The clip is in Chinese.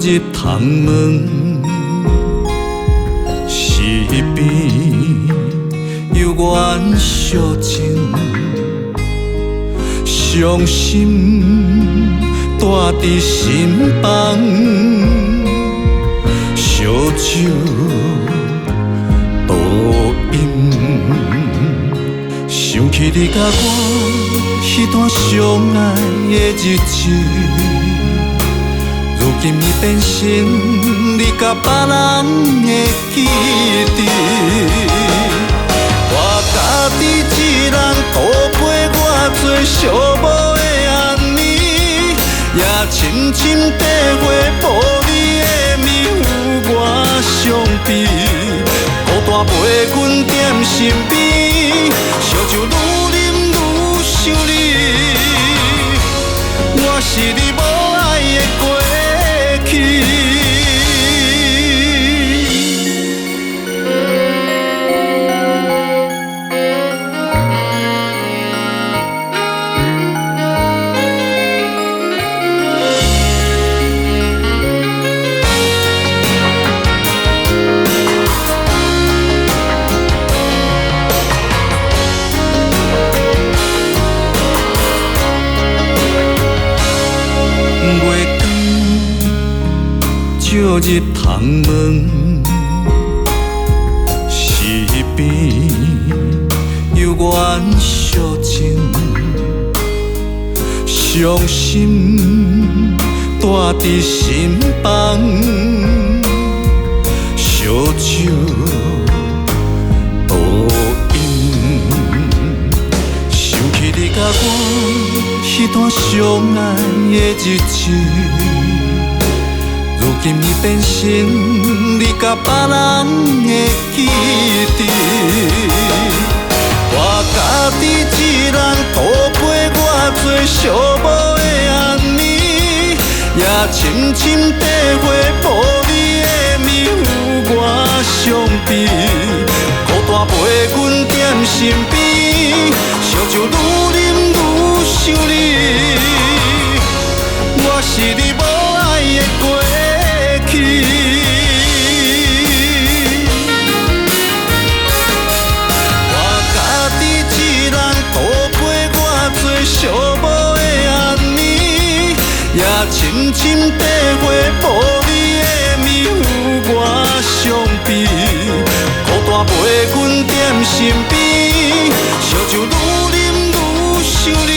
入窗门，是边有缘相情，伤心带伫心房，烧酒倒饮，想起你甲我迄段相爱的日子。如今已变成你甲别人的记忆，我家己一人孤陪我做寂寞的暗暝，也深深体会无你的面有我伤悲，孤单陪阮踮身边，烧酒愈啉愈想你，我是你无爱的过去。照入窗门，是边有缘相情，伤心带伫心房，烧酒倒饮，想起你甲我迄段相爱的日子。如今已变成你甲别人的记忆，我家己一人孤陪我做寂寞的暗暝，也深深体会无你的面有我伤悲，孤单陪阮踮身边，烧酒愈啉愈想你，我是你无爱的过去。我家己一人孤陪我做寂寞的暗暝，也深深体会无你的面有我伤悲，孤单陪阮踮身边，烧酒愈啉愈想你。